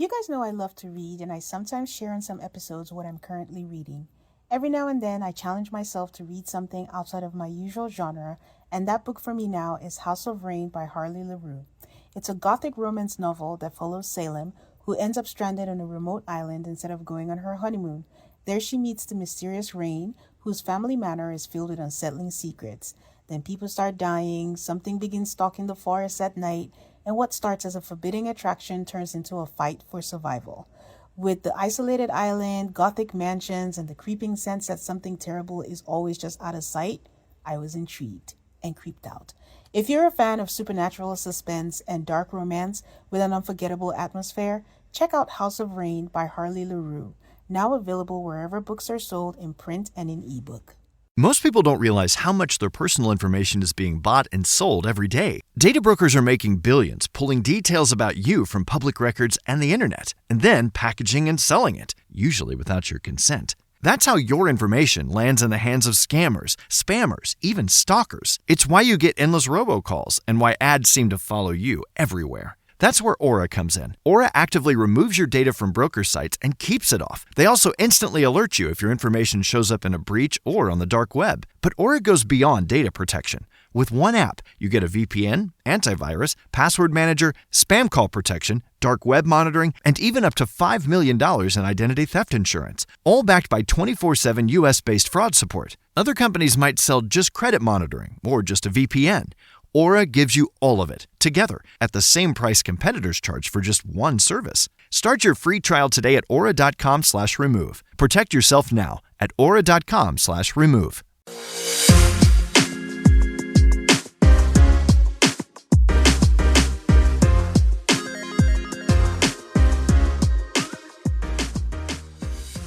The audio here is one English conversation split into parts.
You guys know I love to read, and I sometimes share in some episodes what I'm currently reading. Every now and then, I challenge myself to read something outside of my usual genre, and that book for me now is House of Rain by Harley LaRue. It's a gothic romance novel that follows Salem, who ends up stranded on a remote island instead of going on her honeymoon. There she meets the mysterious Rain, whose family manor is filled with unsettling secrets. Then people start dying, something begins stalking the forest at night, and what starts as a forbidding attraction turns into a fight for survival. With the isolated island, gothic mansions, and the creeping sense that something terrible is always just out of sight, I was intrigued and creeped out. If you're a fan of supernatural suspense and dark romance with an unforgettable atmosphere, check out House of Rain by Harley LaRue, now available wherever books are sold in print and in ebook. Most people don't realize how much their personal information is being bought and sold every day. Data brokers are making billions pulling details about you from public records and the internet, and then packaging and selling it, usually without your consent. That's how your information lands in the hands of scammers, spammers, even stalkers. It's why you get endless robocalls and why ads seem to follow you everywhere. That's where Aura comes in. Aura actively removes your data from broker sites and keeps it off. They also instantly alert you if your information shows up in a breach or on the dark web. But Aura goes beyond data protection. With one app, you get a VPN, antivirus, password manager, spam call protection, dark web monitoring, and even up to $5 million in identity theft insurance, all backed by 24/7 US-based fraud support. Other companies might sell just credit monitoring or just a VPN. Aura gives you all of it, together, at the same price competitors charge for just one service. Start your free trial today at aura.com/remove. Protect yourself now at aura.com/remove.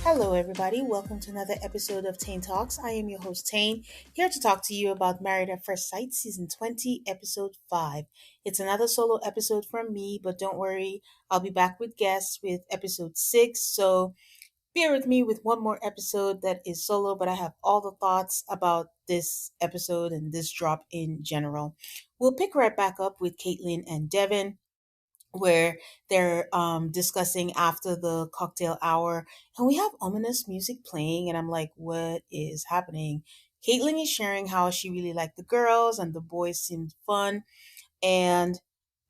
Hello, everybody. Welcome to another episode of Tane Talks. I am your host, Tane, here to talk to you about Married at First Sight, Season 20, Episode 5. It's another solo episode from me, but don't worry, I'll be back with guests with Episode 6. So bear with me with one more episode that is solo, but I have all the thoughts about this episode and this drop in general. We'll pick right back up with Caitlin and Devin, where they're discussing after the cocktail hour, and we have ominous music playing, and I'm like, what is happening? Caitlin is sharing how she really liked the girls and the boys seemed fun, and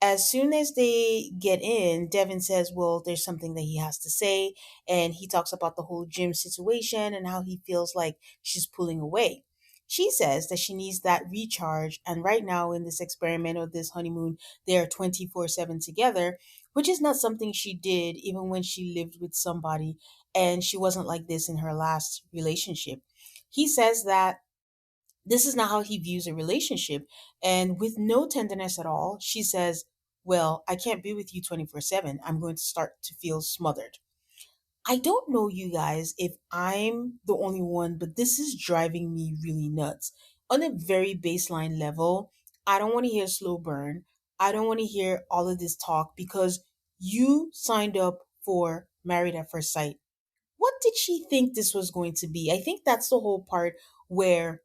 as soon as they get in, Devin says, well, there's something that he has to say, and he talks about the whole gym situation and how he feels like she's pulling away. She says that she needs that recharge, and right now in this experiment or this honeymoon, they are 24/7 together, which is not something she did even when she lived with somebody, and she wasn't like this in her last relationship. He says that this is not how he views a relationship. And with no tenderness at all, she says, well, I can't be with you 24/7. I'm going to start to feel smothered. I don't know, you guys, if I'm the only one, but this is driving me really nuts. On a very baseline level, I don't want to hear slow burn. I don't want to hear all of this talk because you signed up for Married at First Sight. What did she think this was going to be? I think that's the whole part where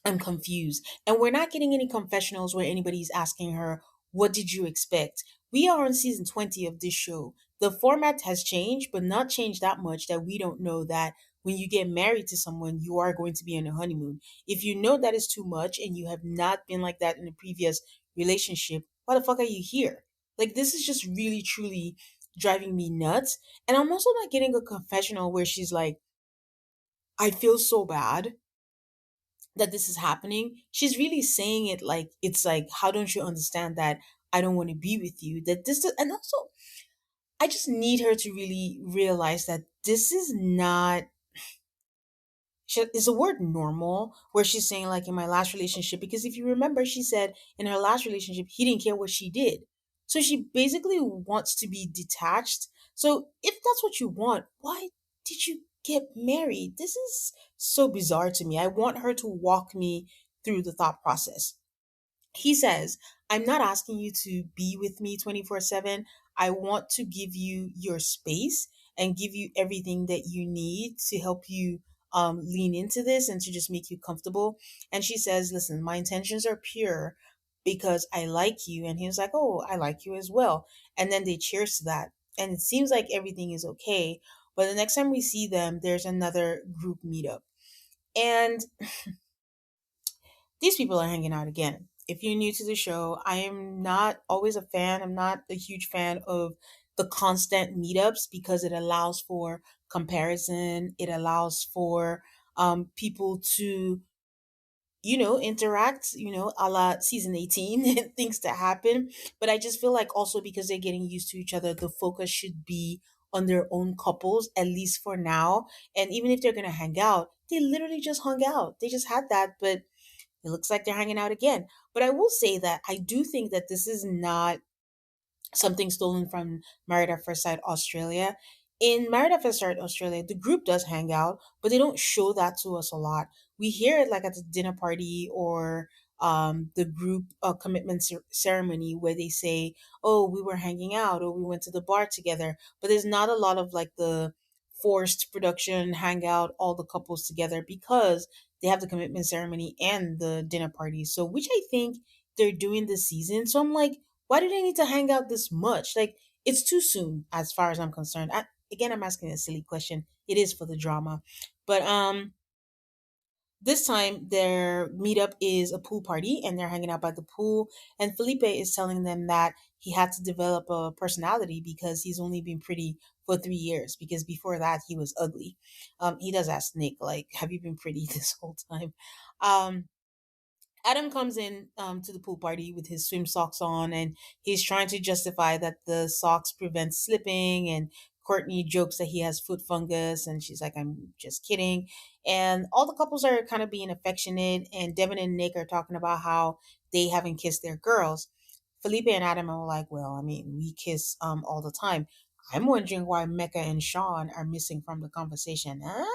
I'm confused. And we're not getting any confessionals where anybody's asking her, what did you expect? We are on season 20 of this show. The format has changed, but not changed that much that we don't know that when you get married to someone, you are going to be on a honeymoon. If you know that is too much and you have not been like that in a previous relationship, why the fuck are you here? Like, this is just really, truly driving me nuts. And I'm also not getting a confessional where she's like, I feel so bad that this is happening. She's really saying it like it's like, how don't you understand that I don't want to be with you? That this and also I just need her to really realize that this is not is the word normal where she's saying like in my last relationship, because if you remember she said in her last relationship he didn't care what she did. So she basically wants to be detached. So if that's what you want, why did you get married? This is so bizarre to me. I want her to walk me through the thought process. He says, I'm not asking you to be with me 24/7. I want to give you your space and give you everything that you need to help you lean into this and to just make you comfortable. And she says, listen, my intentions are pure because I like you. And he was like, oh, I like you as well. And then they cheers to that. and it seems like everything is okay. But the next time we see them, there's another group meetup. And these people are hanging out again. If you're new to the show, I am not always a fan. I'm not a huge fan of the constant meetups because it allows for comparison. It allows for people to, interact, a la season 18 and things to happen. But I just feel like also because they're getting used to each other, the focus should be on their own couples, at least for now. And even if they're going to hang out, they literally just hung out. They just had that, but it looks like they're hanging out again. But I will say that I do think that this is not something stolen from Married at First Sight Australia. In Married at First Sight Australia, the group does hang out, but they don't show that to us a lot. We hear it like at the dinner party or the group commitment ceremony where they say, "Oh, we were hanging out," or "We went to the bar together." But there's not a lot of like the forced production hangout, all the couples together because they have the commitment ceremony and the dinner party. So, which I think they're doing this season. So I'm like, why do they need to hang out this much? Like, it's too soon as far as I'm concerned. Again, I'm asking a silly question. It is for the drama. But this time their meetup is a pool party and they're hanging out by the pool. And Felipe is telling them that he had to develop a personality because he's only been pretty for 3 years because before that he was ugly. He does ask Nick, like, have you been pretty this whole time? Um, Adam comes in to the pool party with his swim socks on, and he's trying to justify that the socks prevent slipping. And Courtney jokes that he has foot fungus, and she's like, "I'm just kidding." And all the couples are kind of being affectionate, and Devin and Nick are talking about how they haven't kissed their girls. Felipe and Adam are like, "Well, I mean, we kiss all the time." I'm wondering why Mecca and Sean are missing from the conversation. Huh?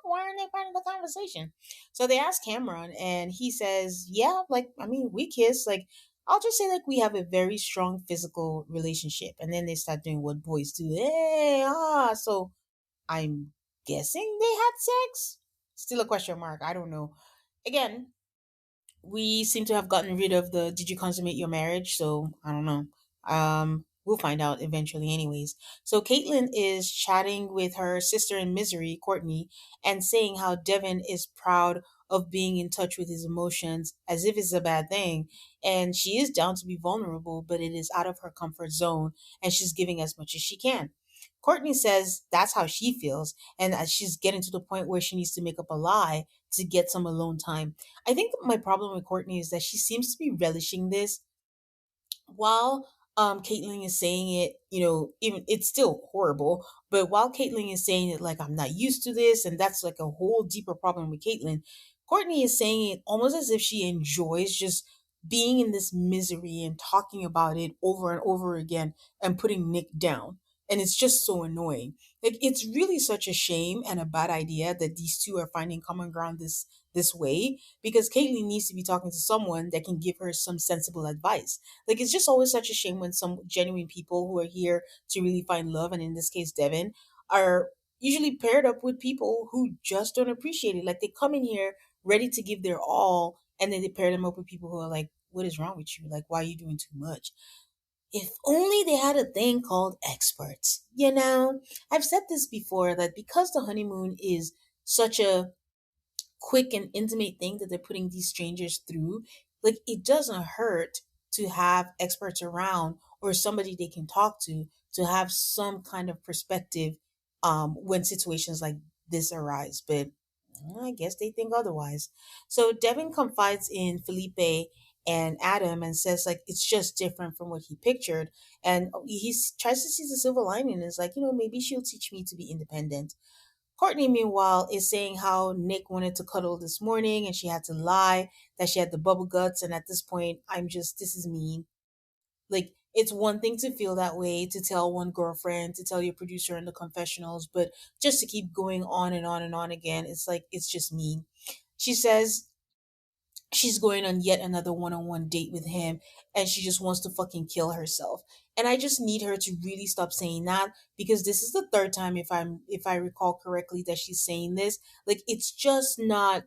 Why aren't they part of the conversation? So they ask Cameron, and he says, "Yeah, like, I mean, we kiss. Like, I'll just say, like, we have a very strong physical relationship." And then they start doing what boys do. Hey, so I'm guessing they had sex? Still a question mark. I don't know. Again, we seem to have gotten rid of the "did you consummate your marriage?" So I don't know. We'll find out eventually, anyways. So Caitlin is chatting with her sister in misery, Courtney, and saying how Devin is proud of being in touch with his emotions as if it's a bad thing. And she is down to be vulnerable, but it is out of her comfort zone, and she's giving as much as she can. Courtney says that's how she feels, and that she's getting to the point where she needs to make up a lie to get some alone time. I think my problem with Courtney is that she seems to be relishing this while Caitlyn is saying it, even it's still horrible, but while Caitlyn is saying it like I'm not used to this, and that's like a whole deeper problem with Caitlyn, Courtney is saying it almost as if she enjoys just being in this misery and talking about it over and over again and putting Nick down. And it's just so annoying. Like, it's really such a shame and a bad idea that these two are finding common ground this way, because Caitlyn needs to be talking to someone that can give her some sensible advice. Like, it's just always such a shame when some genuine people who are here to really find love, and in this case, Devin, are usually paired up with people who just don't appreciate it. Like, they come in here ready to give their all, and then they pair them up with people who are like, what is wrong with you? Like, why are you doing too much? If only they had a thing called experts. I've said this before that because the honeymoon is such a quick and intimate thing that they're putting these strangers through, like, it doesn't hurt to have experts around or somebody they can talk to have some kind of perspective when situations like this arise. But I guess they think otherwise. So Devin confides in Felipe and Adam and says, like, it's just different from what he pictured. And he tries to see the silver lining and is like, maybe she'll teach me to be independent. Courtney, meanwhile, is saying how Nick wanted to cuddle this morning and she had to lie, that she had the bubble guts. And at this point, this is mean. Like, it's one thing to feel that way, to tell one girlfriend, to tell your producer in the confessionals, but just to keep going on and on and on again, it's like, it's just mean. She says she's going on yet another one-on-one date with him and she just wants to fucking kill herself. And I just need her to really stop saying that, because this is the third time, if I recall correctly, that she's saying this. Like, it's just not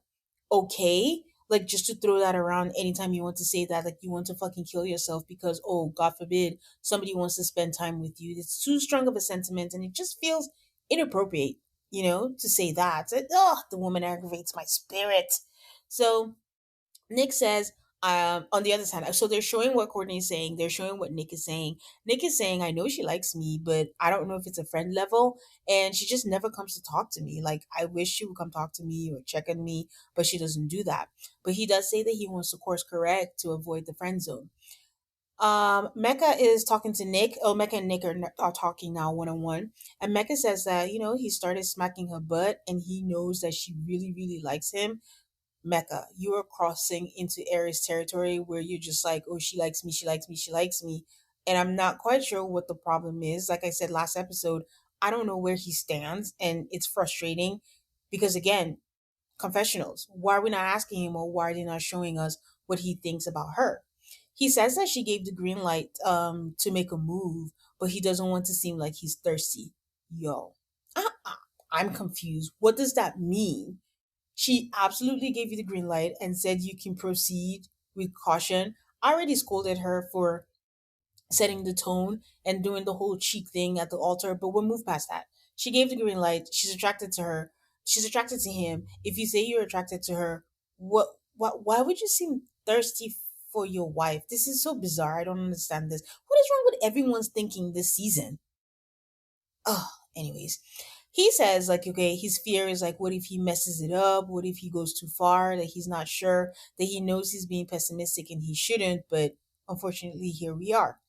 okay. like just to throw that around anytime you want to say that, like you want to fucking kill yourself because, oh, God forbid, somebody wants to spend time with you. It's too strong of a sentiment and it just feels inappropriate, to say that. Oh, the woman aggravates my spirit. So Nick says, on the other side, so they're showing what Courtney is saying. They're showing what Nick is saying. Nick is saying, I know she likes me, but I don't know if it's a friend level. And she just never comes to talk to me. Like, I wish she would come talk to me or check on me, but she doesn't do that. But he does say that he wants to course correct to avoid the friend zone. Mecca is talking to Nick. Oh, Mecca and Nick are talking now one on one. And Mecca says that, he started smacking her butt and he knows that she really, really likes him. Mecca, you are crossing into Aries territory where you're just like, oh, she likes me, she likes me, she likes me. And I'm not quite sure what the problem is. Like I said last episode, I don't know where he stands. And it's frustrating because, again, confessionals. Why are we not asking him or why are they not showing us what he thinks about her? He says that she gave the green light to make a move, but he doesn't want to seem like he's thirsty. Yo, uh-uh. I'm confused. What does that mean? She absolutely gave you the green light and said you can proceed with caution. I already scolded her for setting the tone and doing the whole cheek thing at the altar, but we'll move past that. She gave the green light. She's attracted to her. She's attracted to him. If you say you're attracted to her, what why would you seem thirsty for your wife? This is so bizarre. I don't understand this. What is wrong with everyone's thinking this season? Oh, anyways, he says like, okay, his fear is like, what if he messes it up? What if he goes too far? That he's not sure. That he knows he's being pessimistic and he shouldn't. But unfortunately, here we are.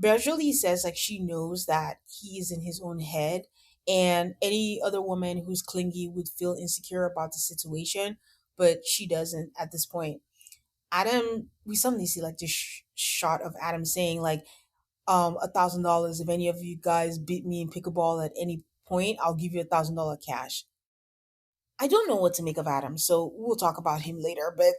Berjoli says like she knows that he is in his own head, and any other woman who's clingy would feel insecure about the situation, but she doesn't at this point. Adam, we suddenly see like this shot of Adam saying like, $1,000. If any of you guys beat me in pickleball at any point, I'll give you $1,000 cash. I don't know what to make of Adam, so we'll talk about him later. But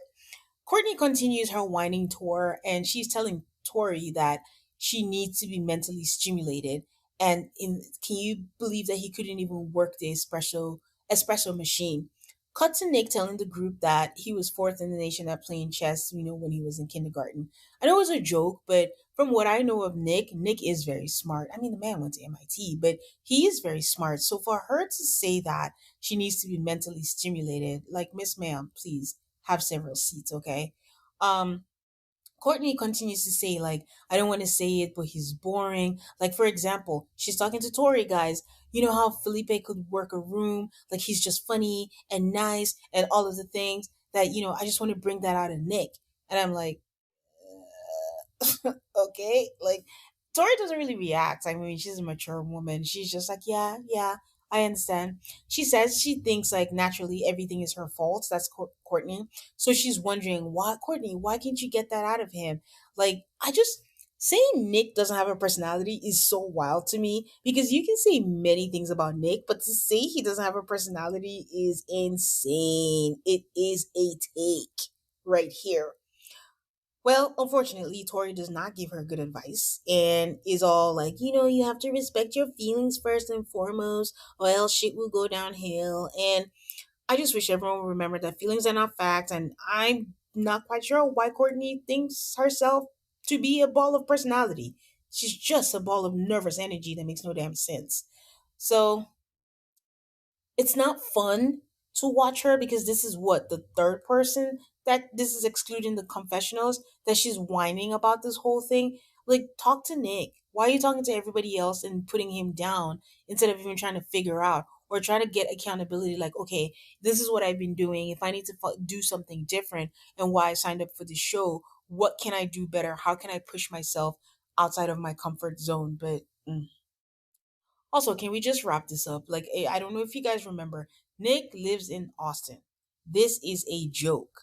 Courtney continues her whining tour, and she's telling Tori that she needs to be mentally stimulated. And can you believe that he couldn't even work the espresso machine? Cut to Nick telling the group that he was fourth in the nation at playing chess, when he was in kindergarten. I know it was a joke, but from what I know of Nick, Nick is very smart. I mean, the man went to MIT, but he is very smart. So for her to say that she needs to be mentally stimulated, like, Miss Ma'am, please have several seats, okay? Um, Courtney continues to say, like, I don't want to say it, but he's boring. Like, for example, she's talking to Tori, guys. You know how Felipe could work a room? Like, he's just funny and nice and all of the things that, I just want to bring that out of Nick. And I'm like, okay, like Tori doesn't really react. I mean, she's a mature woman. She's just like, yeah, yeah, I understand. She says she thinks like naturally everything is her fault. That's Courtney. So she's wondering, why, Courtney, why can't you get that out of him? Like, I just saying Nick doesn't have a personality is so wild to me because you can say many things about Nick, but to say he doesn't have a personality is insane. It is a take right here. Well, unfortunately, Tori does not give her good advice and is all like, you have to respect your feelings first and foremost, or else shit will go downhill. And I just wish everyone would remember that feelings are not facts. And I'm not quite sure why Courtney thinks herself to be a ball of personality. She's just a ball of nervous energy that makes no damn sense. So it's not fun to watch her because this is what the third person that this is excluding the confessionals that she's whining about this whole thing. Like, talk to Nick. Why are you talking to everybody else and putting him down instead of even trying to figure out or trying to get accountability? Like, okay, this is what I've been doing. If I need to do something different and why I signed up for the show, what can I do better? How can I push myself outside of my comfort zone? But also, can we just wrap this up? Like, I don't know if you guys remember, Nick lives in Austin. This is a joke.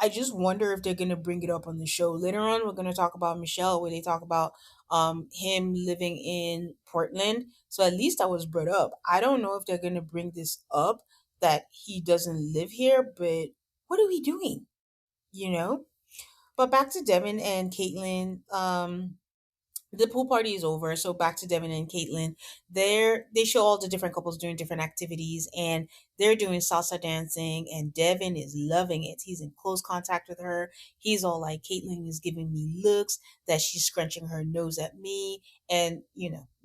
I just wonder if they're gonna bring it up on the show later on. We're gonna talk about Michelle, where they talk about him living in Portland. So at least that was brought up. I don't know if they're gonna bring this up that he doesn't live here, but what are we doing? You know. But back to Devin and Caitlin. The pool party is over, so back to Devin and Caitlin. They show all the different couples doing different activities, and they're doing salsa dancing, and Devin is loving it. He's in close contact with her. He's all like, Caitlin is giving me looks that she's scrunching her nose at me. And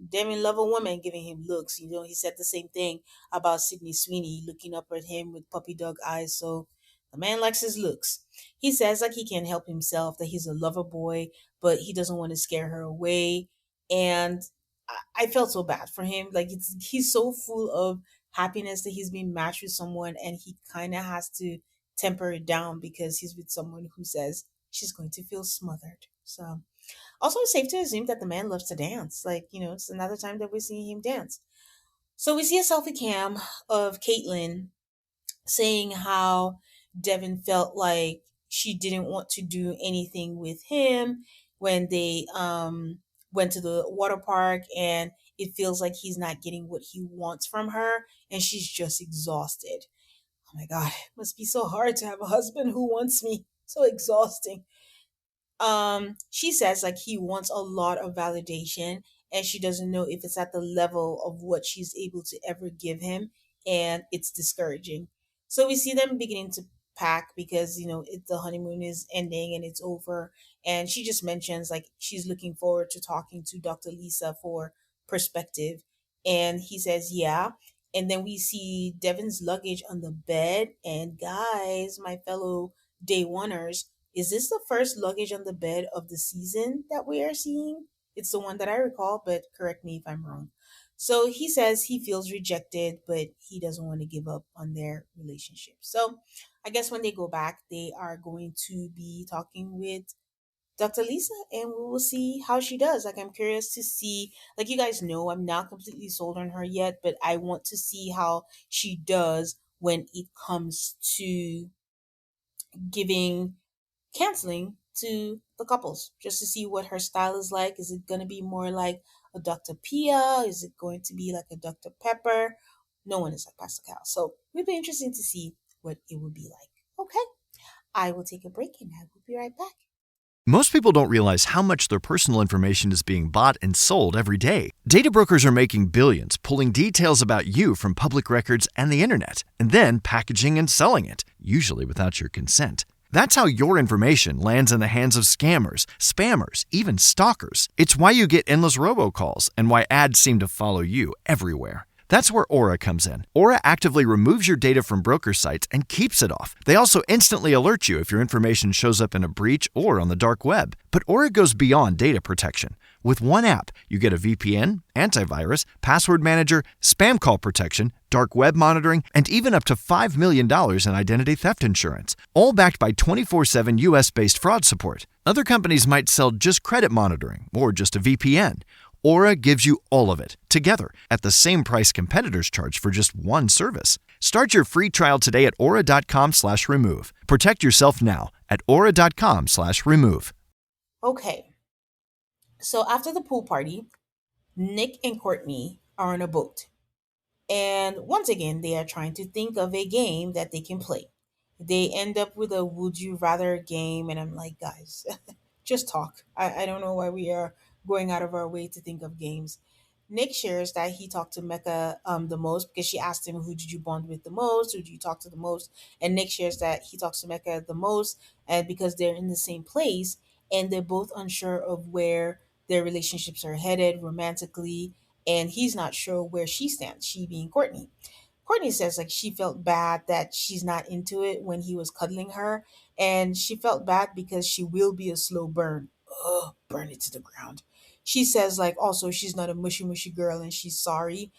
Devin love a woman giving him looks. He said the same thing about Sydney Sweeney looking up at him with puppy dog eyes. So the man likes his looks. He says like he can't help himself, that he's a lover boy, but he doesn't want to scare her away. And I felt so bad for him. Like he's so full of happiness that he's being matched with someone, and he kind of has to temper it down because he's with someone who says she's going to feel smothered. So also it's safe to assume that the man loves to dance. Like, it's another time that we're seeing him dance. So we see a selfie cam of Caitlyn saying how Devin felt like she didn't want to do anything with him when they went to the water park, and it feels like he's not getting what he wants from her, and she's just exhausted. Oh my god, it must be so hard to have a husband who wants me. So exhausting. She says like he wants a lot of validation, and she doesn't know if it's at the level of what she's able to ever give him, and it's discouraging. So we see them beginning to pack because the honeymoon is ending and it's over, and she just mentions like she's looking forward to talking to Dr. Lisa for perspective, and he says yeah. And then we see Devin's luggage on the bed, and guys, my fellow day oneers, is this the first luggage on the bed of the season that we are seeing? It's the one that I recall, but correct me if I'm wrong. So he says he feels rejected, but he doesn't want to give up on their relationship. So I guess when they go back, they are going to be talking with Dr. Lisa, and we will see how she does. Like, I'm curious to see, like, you guys know, I'm not completely sold on her yet, but I want to see how she does when it comes to giving counseling to the couples, just to see what her style is like. Is it going to be more like a Dr. Pia? Is it going to be like a Dr. Pepper? No one is like Pastor Cal. So it'll be interesting to see what it would be like. Okay, I will take a break and I will be right back. Most people don't realize how much their personal information is being bought and sold every day. Data brokers are making billions pulling details about you from public records and the internet, and then packaging and selling it, usually without your consent. That's how your information lands in the hands of scammers, spammers, even stalkers. It's why you get endless robocalls and why ads seem to follow you everywhere. That's where Aura comes in. Aura actively removes your data from broker sites and keeps it off. They also instantly alert you if your information shows up in a breach or on the dark web. But Aura goes beyond data protection. With one app, you get a VPN, antivirus, password manager, spam call protection, dark web monitoring, and even up to $5 million in identity theft insurance, all backed by 24/7 US-based fraud support. Other companies might sell just credit monitoring or just a VPN. Aura gives you all of it, together, at the same price competitors charge for just one service. Start your free trial today at aura.com/remove. Protect yourself now at aura.com/remove. Okay, so after the pool party, Nick and Courtney are on a boat. And once again, they are trying to think of a game that they can play. They end up with a would you rather game, and I'm like, guys, just talk. I don't know why we are going out of our way to think of games. Nick shares that he talked to Mecca the most because she asked him, who did you bond with the most? Who did you talk to the most? And Nick shares that he talks to Mecca the most, and because they're in the same place and they're both unsure of where their relationships are headed romantically, and he's not sure where she stands, she being Courtney. Courtney says like she felt bad that she's not into it when he was cuddling her, and she felt bad because she will be a slow burn. Ugh, burn it to the ground. She says like also she's not a mushy mushy girl and she's sorry.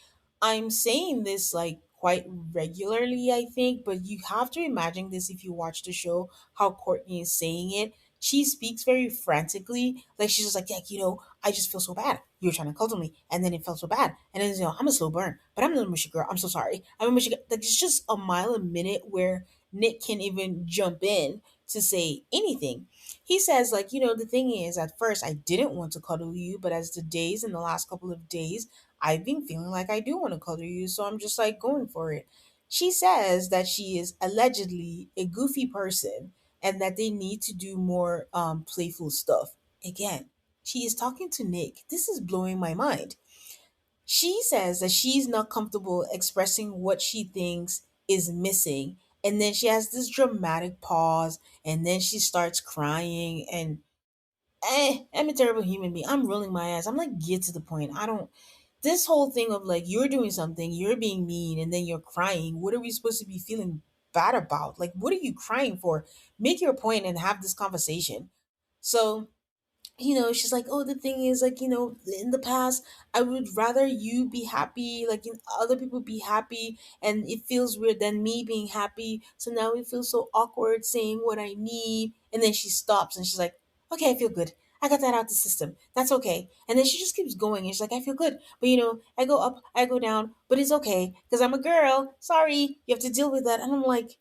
I'm saying this like quite regularly, I think, but you have to imagine this if you watch the show, how Courtney is saying it. She speaks very frantically. Like she's just like, yeah, I just feel so bad. You were trying to cuddle me, and then it felt so bad. And then I'm a slow burn, but I'm not a mushy girl. I'm so sorry. I'm a mushy girl. Like it's just a mile a minute where Nick can even jump in to say anything. He says, like, the thing is, at first I didn't want to cuddle you, but as the days in the last couple of days, I've been feeling like I do want to cuddle you, so I'm just like going for it. She says that she is allegedly a goofy person and that they need to do more playful stuff. Again, she is talking to Nick. This is blowing my mind. She says that she's not comfortable expressing what she thinks is missing. And then she has this dramatic pause, and then she starts crying. And I'm a terrible human being. I'm rolling my eyes. I'm like, get to the point. I don't. This whole thing of like, you're doing something, you're being mean, and then you're crying. What are we supposed to be feeling bad about? Like, what are you crying for? Make your point and have this conversation. So she's like, oh, the thing is, like, in the past, I would rather you be happy, like, other people be happy, and it feels weird than me being happy. So now it feels so awkward saying what I need. And then she stops and she's like, okay, I feel good. I got that out the system. That's okay. And then she just keeps going. And she's like, I feel good. But, I go up, I go down, but it's okay because I'm a girl. Sorry, you have to deal with that. And I'm like,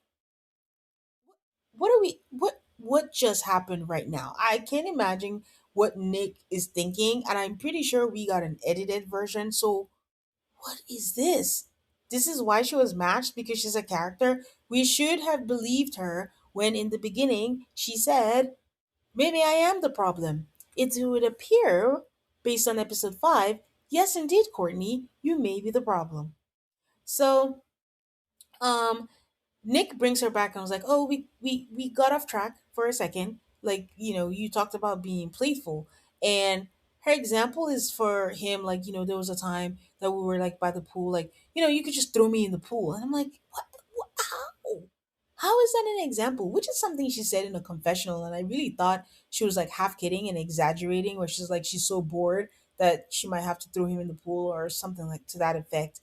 what just happened right now? I can't imagine what Nick is thinking, and I'm pretty sure we got an edited version. So what is this? This is why she was matched, because she's a character. We should have believed her when in the beginning she said, maybe I am the problem. It would appear, based on episode 5, yes indeed, Courtney, you may be the problem. So um Nick brings her back and was like, "Oh, we got off track for a second. Like, you talked about being playful." And her example is for him, like, there was a time that we were like by the pool, like, you could just throw me in the pool. And I'm like, what how? How is that an example? Which is something she said in a confessional, and I really thought she was like half kidding and exaggerating, where she's like she's so bored that she might have to throw him in the pool or something like to that effect.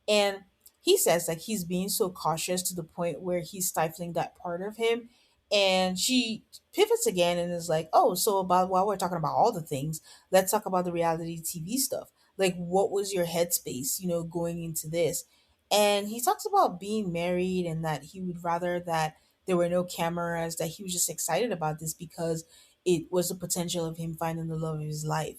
And he says like he's being so cautious to the point where he's stifling that part of him. And she pivots again and is like, oh, so about while we're talking about all the things, let's talk about the reality TV stuff. Like, what was your headspace, going into this? And he talks about being married and that he would rather that there were no cameras, that he was just excited about this because it was the potential of him finding the love of his life.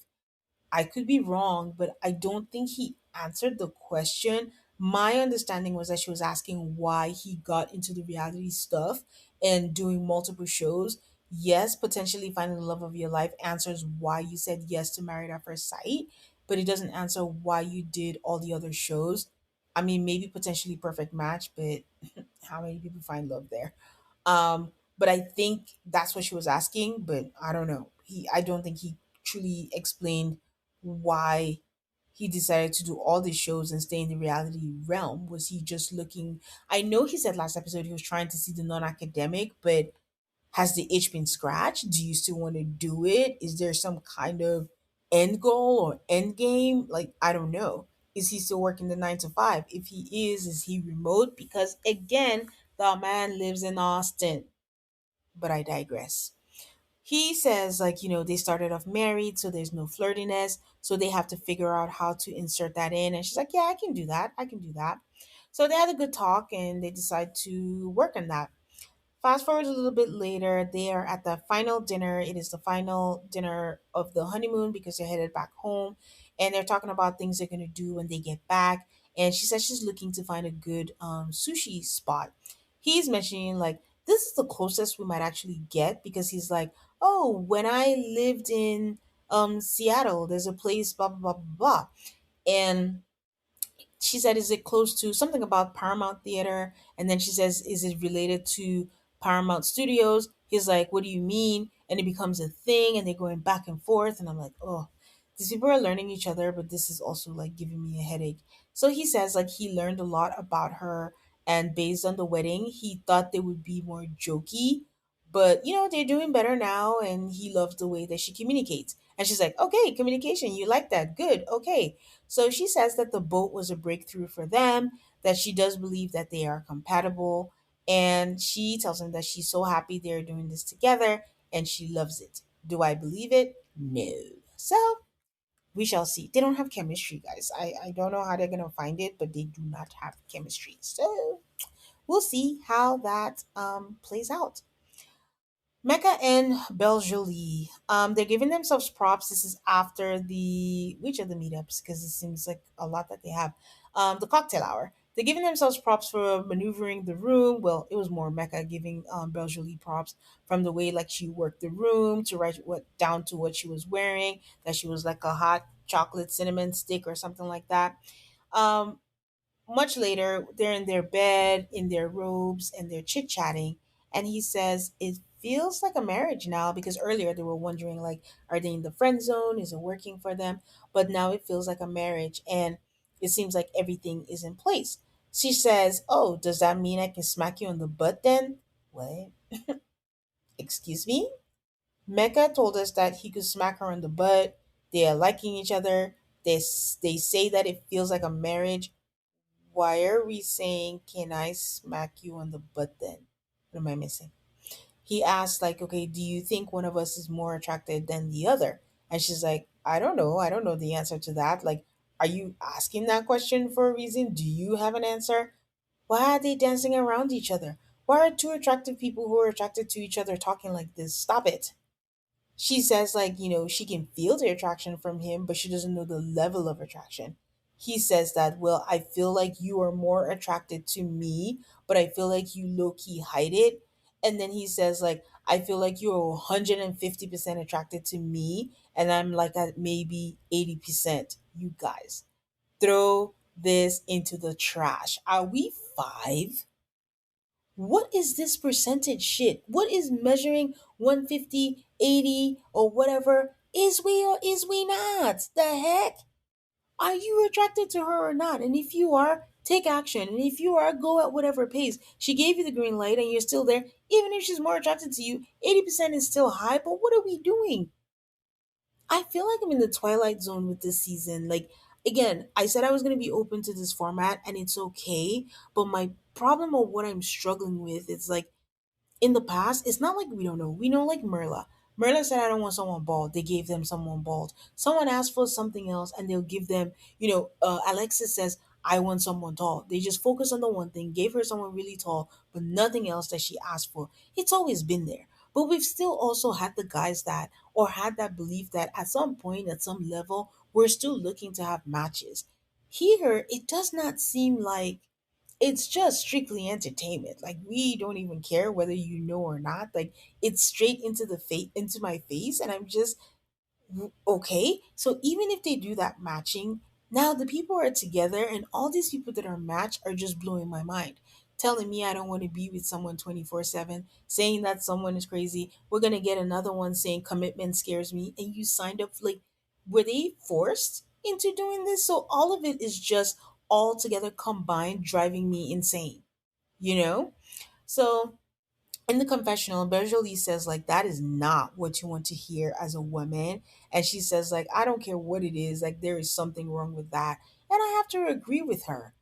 I could be wrong, but I don't think he answered the question. My understanding was that she was asking why he got into the reality stuff and doing multiple shows. Yes, potentially finding the love of your life answers why you said yes to Married at First Sight, but it doesn't answer why you did all the other shows. I mean, maybe potentially Perfect Match, but how many people find love there? But I think that's what she was asking, but I don't know. I don't think he truly explained why he decided to do all these shows and stay in the reality realm. Was he just looking? I know he said last episode he was trying to see the non-academic, but has the itch been scratched? Do you still want to do it? Is there some kind of end goal or end game? Like, I don't know. Is he still working the 9 to 5? If he is he remote? Because again, the man lives in Austin. But I digress. He says, like, they started off married, so there's no flirtiness. So they have to figure out how to insert that in. And she's like, yeah, I can do that. I can do that. So they had a good talk and they decide to work on that. Fast forward a little bit later, they are at the final dinner. It is the final dinner of the honeymoon because they're headed back home. And they're talking about things they're going to do when they get back. And she says she's looking to find a good sushi spot. He's mentioning, like, this is the closest we might actually get because he's like, oh, when I lived in Seattle, there's a place, blah, blah, blah, blah, blah. And she said, is it close to something about Paramount Theater? And then she says, is it related to Paramount Studios? He's like, what do you mean? And it becomes a thing and they're going back and forth. And I'm like, oh, these people are learning each other, but this is also like giving me a headache. So he says, like, he learned a lot about her. And based on the wedding, he thought they would be more jokey. But, they're doing better now. And he loves the way that she communicates. And she's like, okay, communication, you like that. Good. Okay. So she says that the boat was a breakthrough for them, that she does believe that they are compatible, and she tells him that she's so happy they're doing this together and she loves it. Do I believe it? No. So we shall see. They don't have chemistry, guys. I don't know how they're going to find it, but they do not have chemistry. So we'll see how that plays out. Mecca and Beljolie, they're giving themselves props. This is after the which of the meetups because it seems like a lot that they have. The cocktail hour. They're giving themselves props for maneuvering the room. Well, it was more Mecca giving Beljolie props from the way like she worked the room to right what down to what she was wearing. That she was like a hot chocolate cinnamon stick or something like that. Um, Much later, they're in their bed, in their robes, and they're chit chatting. And he says, it feels like a marriage now because earlier they were wondering, like, are they in the friend zone? Is it working for them? But now it feels like a marriage. And it seems like everything is in place. She says, oh, does that mean I can smack you on the butt then? What? Excuse me? Mecca told us that he could smack her on the butt. They are liking each other. They say that it feels like a marriage. Why are we saying, can I smack you on the butt then? What am I missing? He asked, like, okay, do you think one of us is more attracted than the other? And she's like, I don't know. I don't know the answer to that. Like, are you asking that question for a reason? Do you have an answer? Why are they dancing around each other? Why are two attractive people who are attracted to each other talking like this? Stop it. She says, like, she can feel the attraction from him, but she doesn't know the level of attraction. He says that, well, I feel like you are more attracted to me, but I feel like you low key hide it. And then he says, like, I feel like you're 150% attracted to me, and I'm like at maybe 80%. You guys, throw this into the trash. Are we five? What is this percentage shit? What is measuring 150, 80, or whatever? Is we or is we not? The heck? Are you attracted to her or not? And if you are, take action. And if you are, go at whatever pace. She gave you the green light and you're still there. Even if she's more attracted to you, 80% is still high, but what are we doing? I feel like I'm in the twilight zone with this season. Like, again, I said I was going to be open to this format and it's okay, but my problem or what I'm struggling with is like in the past, it's not like we don't know. We know like Merla. Merla said, I don't want someone bald. They gave them someone bald. Someone asked for something else and they'll give them, Alexis says, I want someone tall. They just focus on the one thing, gave her someone really tall, but nothing else that she asked for. It's always been there. But we've still also had the guys that, or had that belief that at some point, at some level, we're still looking to have matches. Here, it does not seem like it's just strictly entertainment. Like we don't even care whether you know or not. Like it's straight into the face into my face and I'm just okay. So even if they do that matching, now the people are together and all these people that are matched are just blowing my mind. Telling me I don't want to be with someone 24/7, saying that someone is crazy. We're going to get another one saying commitment scares me and you signed up like were they forced into doing this? So all of it is just all together combined driving me insane, you know? So in the confessional, Berjolie says like that is not what you want to hear as a woman. And she says, like, I don't care what it is, like there is something wrong with that. And I have to agree with her.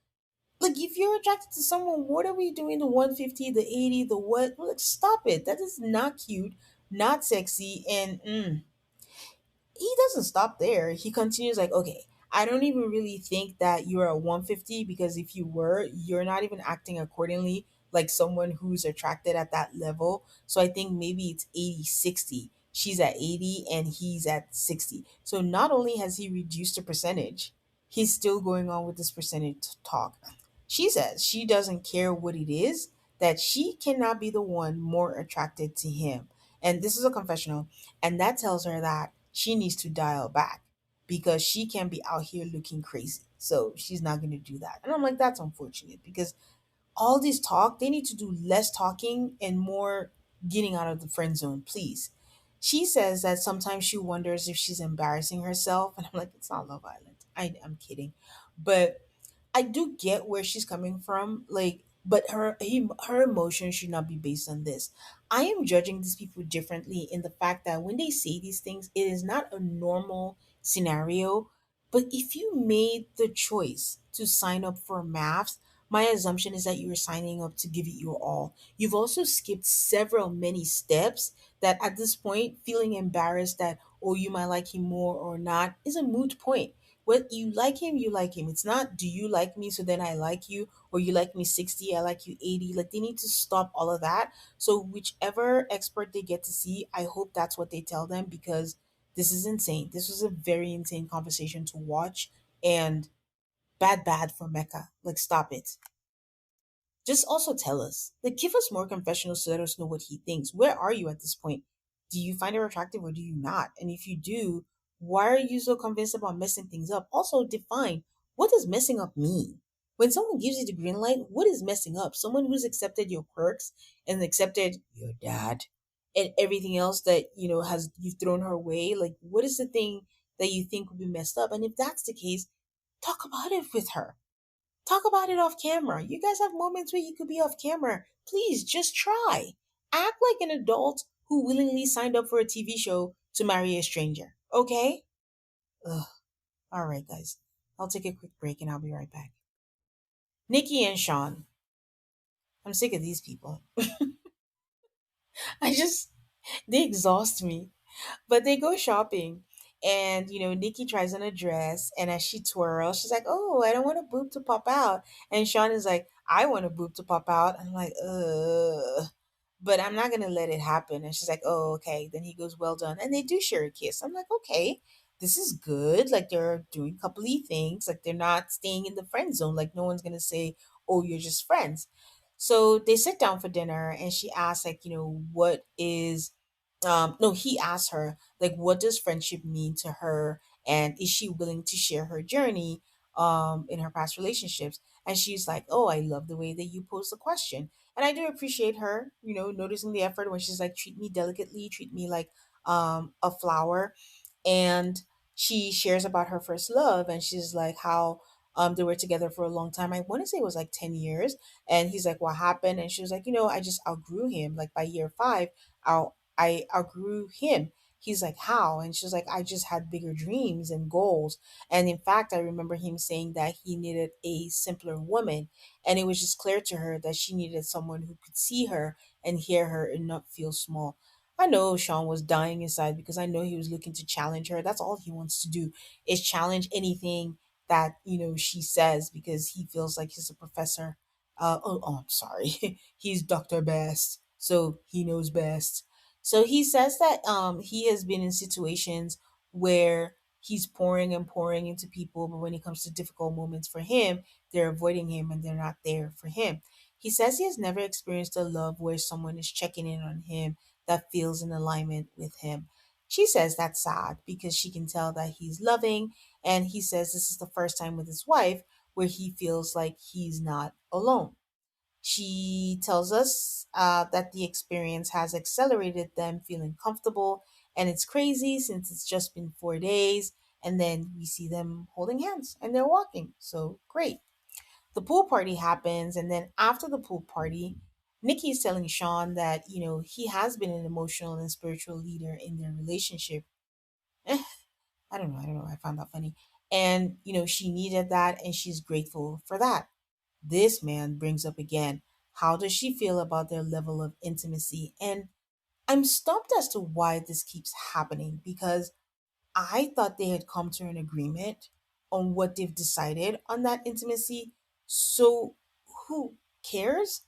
Like if you're attracted to someone, what are we doing? The 150, the 80, the what? Like stop it. That is not cute, not sexy, and he doesn't stop there. He continues like, okay, I don't even really think that you're a 150 because if you were, you're not even acting accordingly like someone who's attracted at that level. So I think maybe it's 80/60. She's at 80 and he's at 60. So not only has he reduced the percentage, he's still going on with this percentage talk. She says she doesn't care what it is, that she cannot be the one more attracted to him. And this is a confessional. And that tells her that she needs to dial back because she can't be out here looking crazy. So she's not going to do that. And I'm like, that's unfortunate because all this talk, they need to do less talking and more getting out of the friend zone, please. She says that sometimes she wonders if she's embarrassing herself. And I'm like, it's not Love Island. I'm kidding. But I do get where she's coming from, like, but her emotions should not be based on this. I am judging these people differently in the fact that when they say these things, it is not a normal scenario. But if you made the choice to sign up for MAFS, my assumption is that you were signing up to give it your all. You've also skipped several many steps that at this point, feeling embarrassed that, oh, you might like him more or not is a moot point What you like him, you like him. It's not do you like me so then I like you, or you like me 60, I like you 80. Like they need to stop all of that. So whichever expert they get to see, I hope that's what they tell them, because this is insane. This was a very insane conversation to watch, and bad for Mecca. Like stop it. Just also tell us. Like, give us more confessionals to let us know what he thinks. Where are you at this point? Do you find her attractive or do you not? And if you do, why are you so convinced about messing things up? Also, define what does messing up mean? When someone gives you the green light, what is messing up? Someone who's accepted your quirks and accepted your dad and everything else that, has you've thrown her way. Like, what is the thing that you think would be messed up? And if that's the case, talk about it with her. Talk about it off camera. You guys have moments where you could be off camera. Please just try. Act like an adult who willingly signed up for a TV show to marry a stranger. Okay? Ugh. All right, guys. I'll take a quick break and I'll be right back. Nikki and Shawn. I'm sick of these people. I just, they exhaust me. But they go shopping. And, Nikki tries on a dress. And as she twirls, she's like, oh, I don't want a boob to pop out. And Sean is like, I want a boob to pop out. I'm like, ugh. But I'm not going to let it happen. And she's like, oh, okay. Then he goes, well done. And they do share a kiss. I'm like, okay, this is good. Like they're doing coupley things. Like they're not staying in the friend zone. Like no one's going to say, oh, you're just friends. So they sit down for dinner and she asks, like, what is no, he asked her, like, what does friendship mean to her? And is she willing to share her journey in her past relationships? And she's like, oh, I love the way that you pose the question. And I do appreciate her, noticing the effort when she's like, treat me delicately, treat me like a flower. And she shares about her first love and she's like, how they were together for a long time. I want to say it was like 10 years. And he's like, what happened? And she was like, I just outgrew him. Like by year five, I outgrew him. He's like, how? And she's like, I just had bigger dreams and goals. And in fact, I remember him saying that he needed a simpler woman. And it was just clear to her that she needed someone who could see her and hear her and not feel small. I know Sean was dying inside because I know he was looking to challenge her. That's all he wants to do is challenge anything that, she says because he feels like he's a professor. I'm sorry. He's Dr. Best. So he knows best. So he says that he has been in situations where he's pouring and pouring into people, but when it comes to difficult moments for him, they're avoiding him and they're not there for him. He says he has never experienced a love where someone is checking in on him that feels in alignment with him. She says that's sad because she can tell that he's loving, and he says this is the first time with his wife where he feels like he's not alone. She tells us that the experience has accelerated them feeling comfortable, and it's crazy since it's just been 4 days, and then we see them holding hands and they're walking. So great. The pool party happens, and then after the pool party, Nikki is telling Sean that, he has been an emotional and spiritual leader in their relationship. I don't know. I found that funny. And, she needed that and she's grateful for that. This man brings up again, how does she feel about their level of intimacy? And I'm stumped as to why this keeps happening because I thought they had come to an agreement on what they've decided on that intimacy. So who cares?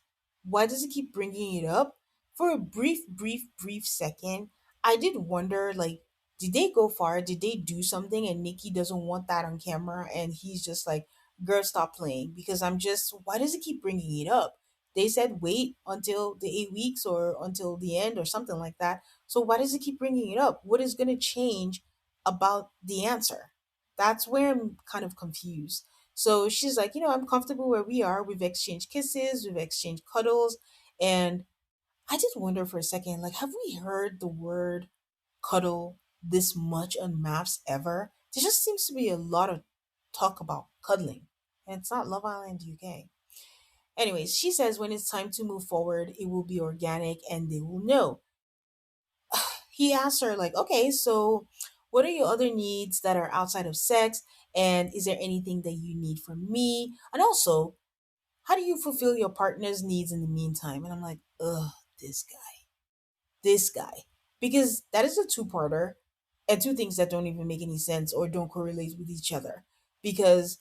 Why does it keep bringing it up? For a brief second, I did wonder, like, did they go far? Did they do something and Nikki doesn't want that on camera and he's just like, girl, stop playing? Because why does it keep bringing it up? They said wait until the 8 weeks or until the end or something like that. So why does it keep bringing it up? What is going to change about the answer? That's where I'm kind of confused. So she's like, I'm comfortable where we are. We've exchanged kisses, we've exchanged cuddles. And I just wonder for a second, like, have we heard the word cuddle this much on maps ever? There just seems to be a lot of talk about cuddling. And it's not Love Island UK. Anyways, she says when it's time to move forward, it will be organic and they will know. He asked her, like, okay, so what are your other needs that are outside of sex? And is there anything that you need from me? And also, how do you fulfill your partner's needs in the meantime? And I'm like, ugh, this guy. Because that is a two-parter. and two things that don't even make any sense or don't correlate with each other. Because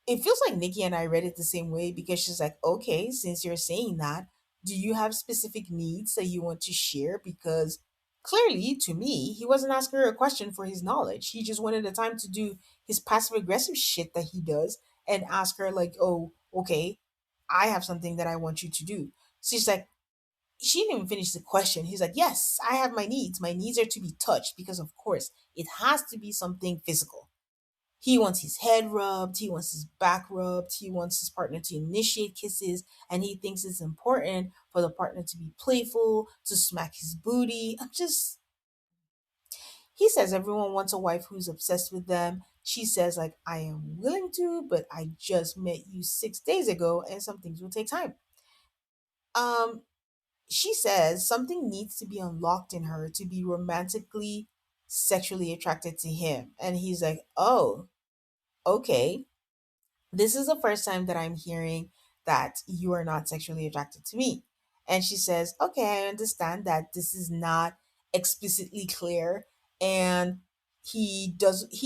it feels like Nikki and I read it the same way, because she's like, okay, since you're saying that, do you have specific needs that you want to share? Because clearly, to me, he wasn't asking her a question for his knowledge. He just wanted the time to do his passive aggressive shit that he does and ask her, like, oh, okay, I have something that I want you to do. So she's like, she didn't even finish the question. He's like, yes, I have my needs. My needs are to be touched because, of course, it has to be something physical. He wants his head rubbed, he wants his back rubbed, he wants his partner to initiate kisses, and he thinks it's important for the partner to be playful, to smack his booty. He says everyone wants a wife who's obsessed with them. She says, like, I am willing to, but I just met you 6 days ago and some things will take time. Um, she says something needs to be unlocked in her to be romantically, sexually attracted to him. And he's like, oh, okay. This is the first time that I'm hearing that you are not sexually attracted to me. And she says, okay, I understand that this is not explicitly clear. And he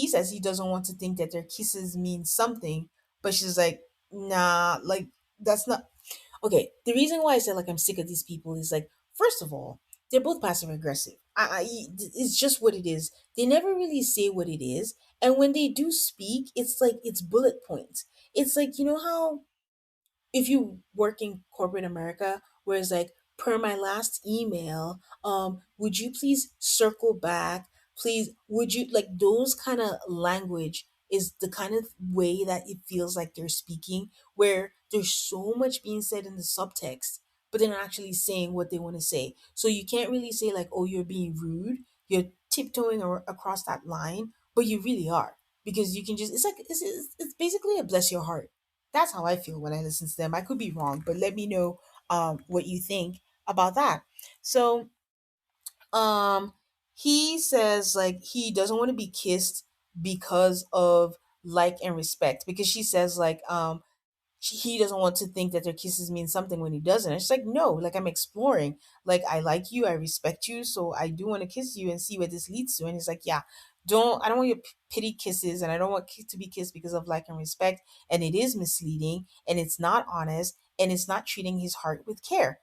says he doesn't want to think that their kisses mean something. But she's like, nah, like, that's not okay. The reason why I said, like, I'm sick of these people is, like, first of all, they're both passive aggressive. It's just what it is. They never really say what it is, and when they do speak, it's like it's bullet points. It's like, you know how if you work in corporate America, where it's like, per my last email, would you please circle back? Please, would you, like, those kind of language is the kind of way that it feels like they're speaking, where there's so much being said in the subtext, but they're not actually saying what they want to say. So you can't really say, like, oh, you're being rude, you're tiptoeing across that line, but you really are, because you can just, it's like, it's basically a bless your heart. That's how I feel when I listen to them. I could be wrong, but let me know what you think about that. So um, he says, like, he doesn't want to be kissed because of like and respect. Because she says, like, he doesn't want to think that their kisses mean something when he doesn't. It's like, no, like, I'm exploring. Like, I like you, I respect you, so I do want to kiss you and see where this leads to. And he's like, yeah, I don't want your pity kisses, and I don't want to be kissed because of like and respect. And it is misleading, and it's not honest, and it's not treating his heart with care.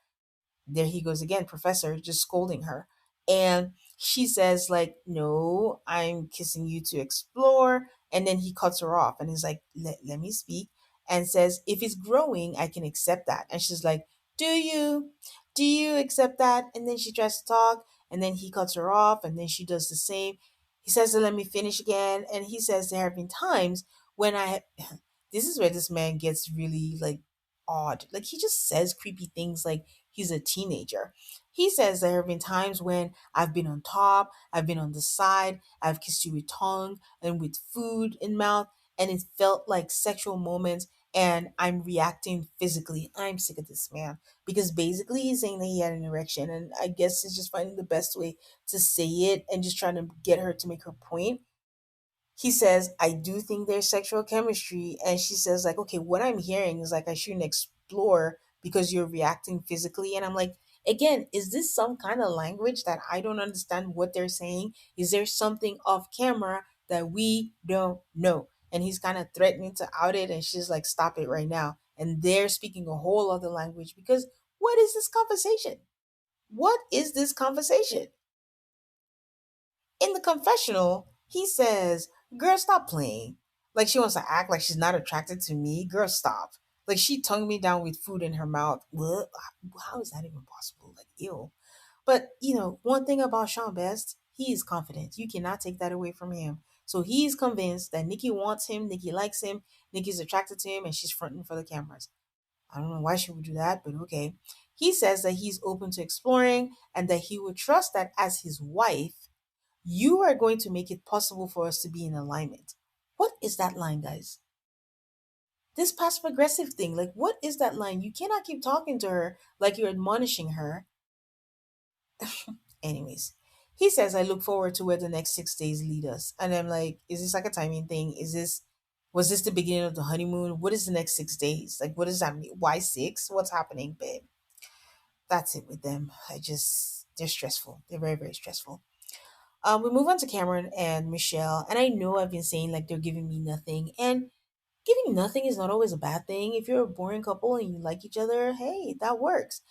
There he goes again, professor, just scolding her. And she says, like, no, I'm kissing you to explore. And then he cuts her off and he's like, let me speak. And says, if it's growing, I can accept that. And she's like, do you? Do you accept that? And then she tries to talk, and then he cuts her off, and then she does the same. He says to let me finish again. And he says there have been times when this is where this man gets really, like, odd. Like, he just says creepy things, like he's a teenager. He says there have been times when I've been on top, I've been on the side, I've kissed you with tongue and with food in mouth, and it felt like sexual moments, and I'm reacting physically. I'm sick of this man, because basically he's saying that he had an erection, and I guess he's just finding the best way to say it and just trying to get her to make her point. He says, I do think there's sexual chemistry. And she says, like, okay, what I'm hearing is, like, I shouldn't explore because you're reacting physically. And I'm like, again, is this some kind of language that I don't understand what they're saying? Is there something off camera that we don't know? And he's kind of threatening to out it. And she's like, stop it right now. And they're speaking a whole other language, because what is this conversation? What is this conversation? In the confessional, he says, girl, stop playing. Like, she wants to act like she's not attracted to me. Girl, stop. Like, she tongued me down with food in her mouth. What? How is that even possible? Like, ew. But, one thing about Sean Best, he is confident. You cannot take that away from him. So he's convinced that Nikki wants him, Nikki likes him, Nikki's attracted to him, and she's fronting for the cameras. I don't know why she would do that, but okay. He says that he's open to exploring and that he would trust that as his wife, you are going to make it possible for us to be in alignment. What is that line, guys? This passive aggressive thing, like, what is that line? You cannot keep talking to her like you're admonishing her. Anyways, he says, I look forward to where the next 6 days lead us. And I'm like, is this like a timing thing? Was this the beginning of the honeymoon? What is the next 6 days? Like, what does that mean? Why six? What's happening, babe? That's it with them. They're stressful. They're very, very stressful. We move on to Cameron and Michelle, and I know I've been saying like they're giving me nothing, and giving nothing is not always a bad thing. If you're a boring couple and you like each other, hey, that works.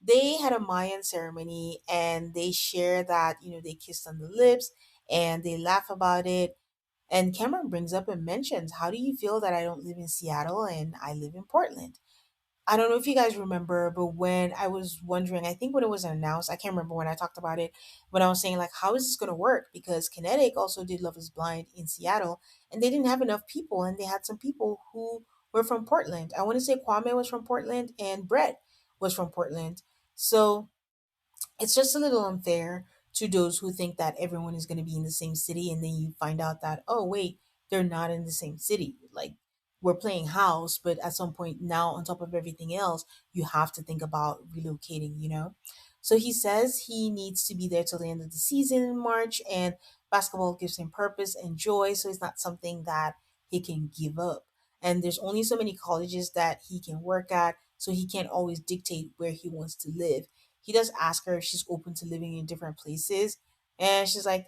They had a Mayan ceremony and they share that, they kissed on the lips and they laugh about it. And Cameron brings up and mentions, how do you feel that I don't live in Seattle and I live in Portland? I don't know if you guys remember, but when I was wondering, I think when it was announced, I can't remember when I talked about it, when I was saying, like, how is this going to work? Because Kinetic also did Love is Blind in Seattle, and they didn't have enough people, and they had some people who were from Portland. I want to say Kwame was from Portland, and Brett was from Portland. So it's just a little unfair to those who think that everyone is going to be in the same city and then you find out that, oh wait, they're not in the same city. Like, we're playing house, but at some point now, on top of everything else, you have to think about relocating. So he says he needs to be there till the end of the season in March, and basketball gives him purpose and joy, so it's not something that he can give up. And there's only so many colleges that he can work at, so he can't always dictate where he wants to live. He does ask her if she's open to living in different places, and she's like,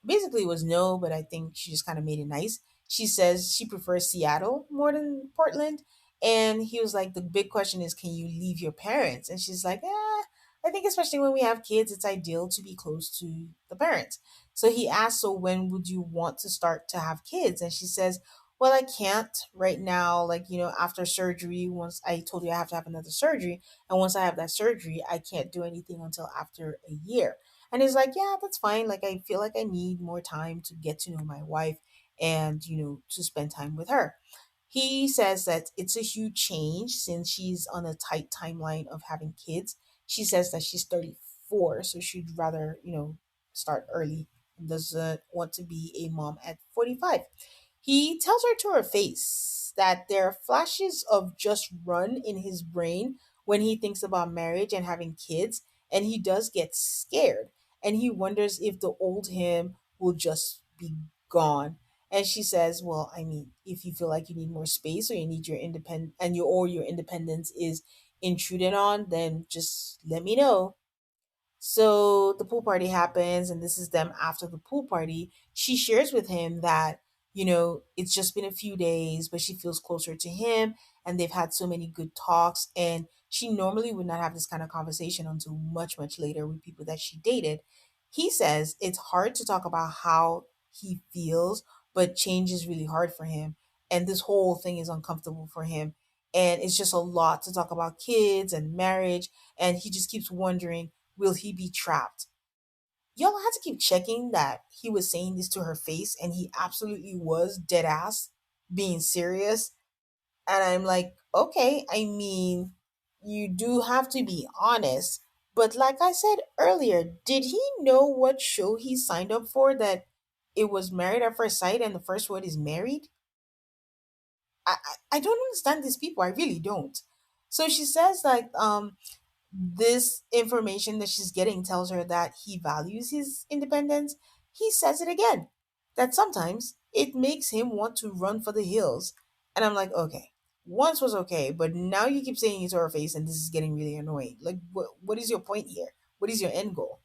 basically it was no, but I think she just kind of made it nice. She says she prefers Seattle more than Portland, and he was like, the big question is, can you leave your parents? And she's like, I think especially when we have kids, it's ideal to be close to the parents. So he asked, so when would you want to start to have kids? And she says, well, I can't right now, like, after surgery. Once I told you I have to have another surgery, and once I have that surgery, I can't do anything until after a year. And he's like, yeah, that's fine. Like, I feel like I need more time to get to know my wife and, to spend time with her. He says that it's a huge change since she's on a tight timeline of having kids. She says that she's 34, so she'd rather, start early and doesn't want to be a mom at 45. He tells her to her face that there are flashes of just run in his brain when he thinks about marriage and having kids, and he does get scared. And he wonders if the old him will just be gone. And she says, well, I mean, if you feel like you need more space or you need your independent and your independence is intruded on, then just let me know. So the pool party happens, and this is them after the pool party. She shares with him that, it's just been a few days, but she feels closer to him, and they've had so many good talks. And she normally would not have this kind of conversation until much, much later with people that she dated. He says it's hard to talk about how he feels, but change is really hard for him. And this whole thing is uncomfortable for him. And it's just a lot to talk about kids and marriage. And he just keeps wondering, will he be trapped? Y'all had to keep checking that he was saying this to her face, and he absolutely was dead ass being serious. And I'm like, okay, I mean, you do have to be honest. But like I said earlier, did he know what show he signed up for, that it was Married at First Sight and the first word is married? I don't understand these people. I really don't. So she says, like, this information that she's getting tells her that he values his independence. He says it again, that sometimes it makes him want to run for the hills. And I'm like, okay, once was okay, but now you keep saying it to her face, and this is getting really annoying. Like, what is your point here? What is your end goal?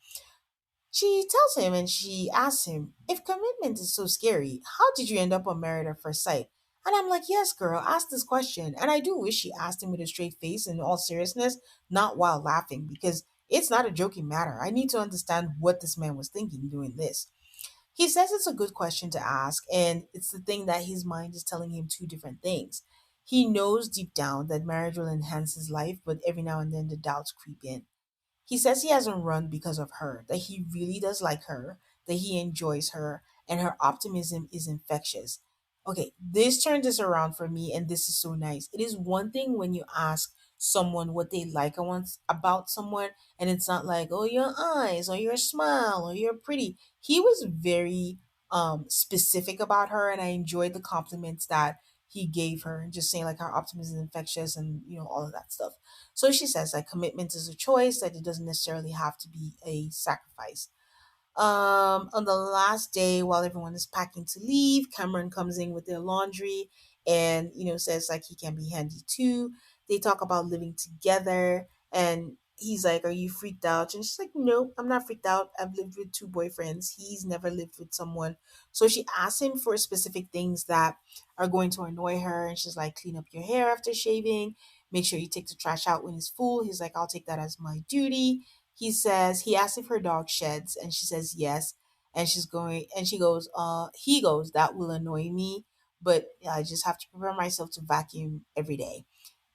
She tells him and she asks him, if commitment is so scary, how did you end up on Married at First Sight? And I'm like, yes, girl, ask this question. And I do wish she asked him with a straight face and in all seriousness, not while laughing, because it's not a joking matter. I need to understand what this man was thinking doing this. He says it's a good question to ask, and it's the thing that his mind is telling him two different things. He knows deep down that marriage will enhance his life, but every now and then the doubts creep in. He says he hasn't run because of her, that he really does like her, that he enjoys her, and her optimism is infectious. Okay, this turned this around for me, and this is so nice. It is one thing when you ask someone what they like about someone, and it's not like, oh, your eyes, or your smile, or you're pretty. He was very specific about her, and I enjoyed the compliments that he gave her, and just saying like her optimism is infectious and all of that stuff. So she says that commitment is a choice, that it doesn't necessarily have to be a sacrifice. On the last day, while everyone is packing to leave, Cameron comes in with their laundry and, says like he can be handy too. They talk about living together, and he's like, "Are you freaked out?" And she's like, "Nope, I'm not freaked out. I've lived with two boyfriends. He's never lived with someone." So she asks him for specific things that are going to annoy her. And she's like, "Clean up your hair after shaving. Make sure you take the trash out when it's full." He's like, "I'll take that as my duty." He asks if her dog sheds, and she says yes. And he goes, "That will annoy me, but I just have to prepare myself to vacuum every day."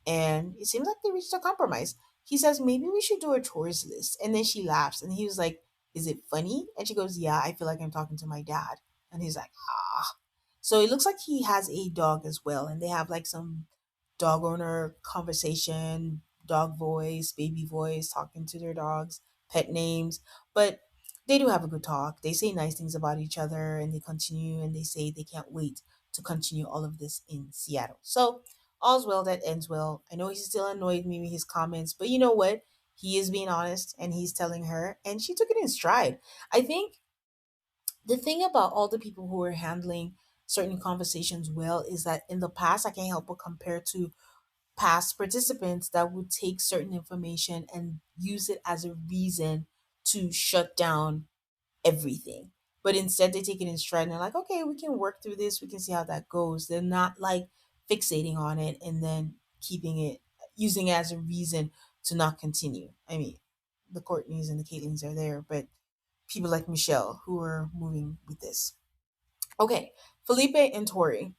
And it seems like they reached a compromise. He says, "Maybe we should do a chores list." And then she laughs. And he was like, "Is it funny?" And she goes, "Yeah, I feel like I'm talking to my dad." And he's like, "Ah." So it looks like he has a dog as well. And they have like some dog owner conversation, dog voice, baby voice, talking to their dogs, pet names. But they do have a good talk. They say nice things about each other, and they continue, and they say they can't wait to continue all of this in Seattle. So all's well that ends well. I know he's still annoyed me with his comments, but you know what? He is being honest, and he's telling her, and she took it in stride. I think the thing about all the people who are handling certain conversations well is that in the past, I can't help but compare to past participants that would take certain information and use it as a reason to shut down everything. But instead, they take it in stride and they're like, "Okay, we can work through this. We can see how that goes." They're not like fixating on it and then using it as a reason to not continue. I mean, the Courtneys and the Caitlins are there, but people like Michelle who are moving with this. Okay, Felipe and Tori.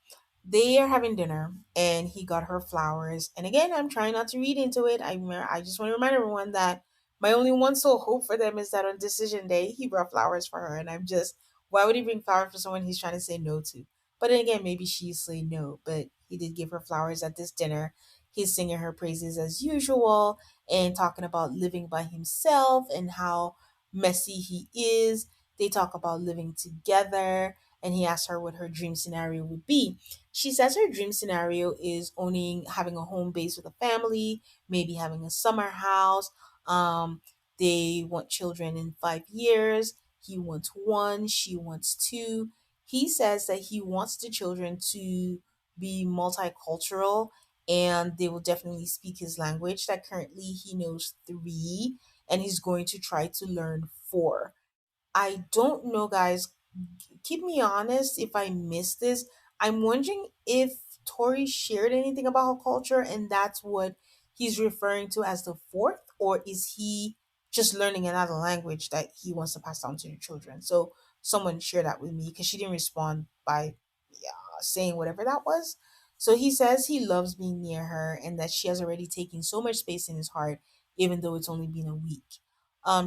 They are having dinner and he got her flowers. And again, I'm trying not to read into it. I just want to remind everyone that my only one sole hope for them is that on decision day, he brought flowers for her. And I'm just, why would he bring flowers for someone he's trying to say no to? But then again, maybe she's saying no. But he did give her flowers at this dinner. He's singing her praises as usual and talking about living by himself and how messy he is. They talk about living together and he asked her what her dream scenario would be. She says her dream scenario is having a home base with a family, maybe having a summer house. They want children in 5 years. He wants one, she wants two. He says that he wants the children to be multicultural and they will definitely speak his language. That currently he knows three, and he's going to try to learn four. I don't know, guys. Keep me honest if I missed this. I'm wondering if Tori shared anything about her culture and that's what he's referring to as the fourth, or is he just learning another language that he wants to pass down to the children? So someone share that with me because she didn't respond by saying whatever that was. So he says he loves being near her and that she has already taken so much space in his heart, even though it's only been a week.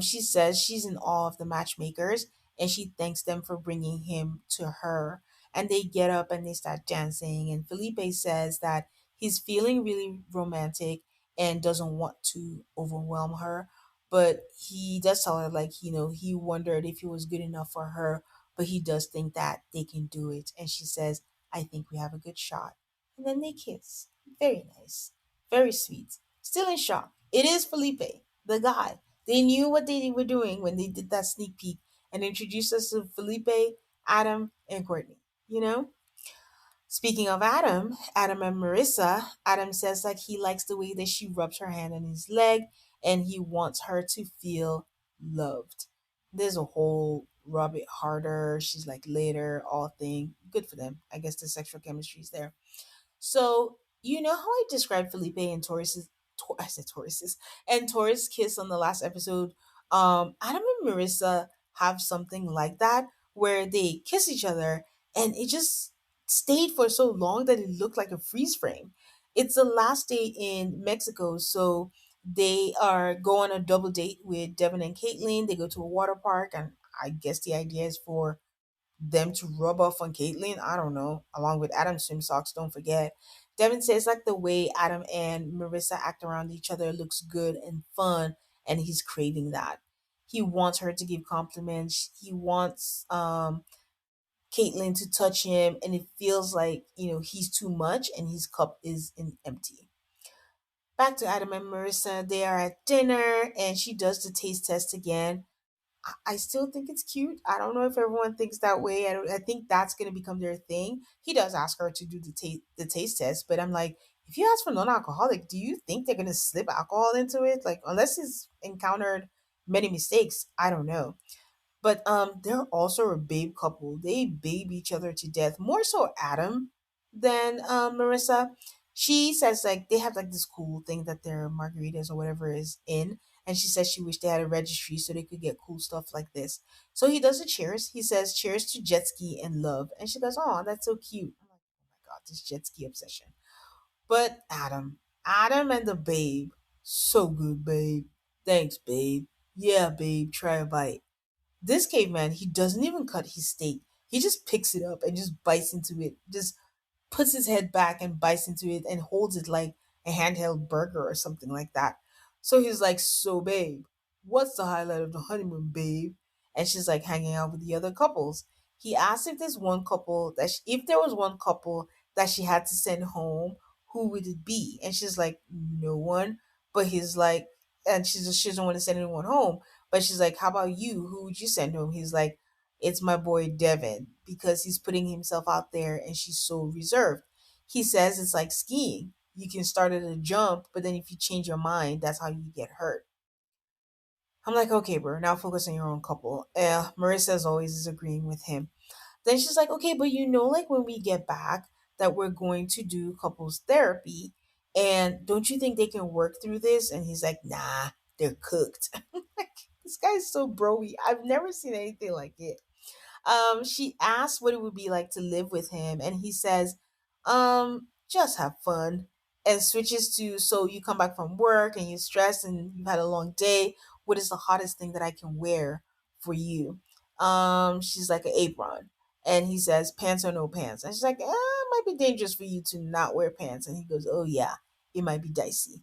She says she's in awe of the matchmakers and she thanks them for bringing him to her. And they get up and they start dancing. And Felipe says that he's feeling really romantic and doesn't want to overwhelm her. But he does tell her, like, he wondered if he was good enough for her, but he does think that they can do it. And she says, "I think we have a good shot." And then they kiss. Very nice. Very sweet. Still in shock. It is Felipe, the guy. They knew what they were doing when they did that sneak peek and introduced us to Felipe, Adam, and Courtney. You know? Speaking of Adam and Marissa, Adam says like he likes the way that she rubs her hand on his leg and he wants her to feel loved. There's a whole rub it harder, she's like later, all thing. Good for them. I guess the sexual chemistry is there. So you know how I described Felipe and I said Taurus's and Taurus kiss on the last episode. Adam and Marissa have something like that where they kiss each other and it just stayed for so long that it looked like a freeze frame. It's the last day in Mexico, so they are go on a double date with Devin and Caitlin. They go to a water park, and I guess the idea is for them to rub off on Caitlyn. I don't know. Along with Adam's swim socks, don't forget. Devin says like the way Adam and Marissa act around each other looks good and fun, and he's craving that. He wants her to give compliments. He wants Caitlyn to touch him, and it feels like he's too much, and his cup is empty. Back to Adam and Marissa. They are at dinner, and she does the taste test again. I still think it's cute. I don't know if everyone thinks that way. I think that's going to become their thing. He does ask her to do the taste test, but I'm like, if you ask for non-alcoholic, do you think they're gonna slip alcohol into it? Like, unless he's encountered many mistakes, I don't know. But they're also a babe couple. They babe each other to death. More so Adam than Marissa. She says like they have like this cool thing that their margaritas or whatever is in. And she says she wished they had a registry so they could get cool stuff like this. So he does a cheers. He says cheers to jet ski and love. And she goes, oh, that's so cute. I'm like, oh my God, this jet ski obsession. But Adam and the babe, so good, babe. Thanks, babe. Yeah, babe, try a bite. This caveman, he doesn't even cut his steak. He just picks it up and just bites into it. Just puts his head back and bites into it and holds it like a handheld burger or something like that. So he's like, so babe, what's the highlight of the honeymoon, babe? And she's like hanging out with the other couples. He asked if there's one couple that if there was one couple that she had to send home, who would it be? And she's like, no one. But he's like, and she doesn't want to send anyone home. But she's like, how about you? Who would you send home? He's like, it's my boy Devin because he's putting himself out there and she's so reserved. He says it's like skiing. You can start at a jump, but then if you change your mind, that's how you get hurt. I'm like, okay, bro, now focus on your own couple. Marissa, as always, is agreeing with him. Then she's like, okay, but like when we get back, that we're going to do couples therapy. And don't you think they can work through this? And he's like, nah, they're cooked. Like, this guy's so broy. I've never seen anything like it. She asks what it would be like to live with him, and he says, just have fun. And switches to, so you come back from work and you're stressed and you've had a long day. What is the hottest thing that I can wear for you? She's like an apron. And he says, pants or no pants. And she's like, it might be dangerous for you to not wear pants. And he goes, oh yeah, it might be dicey.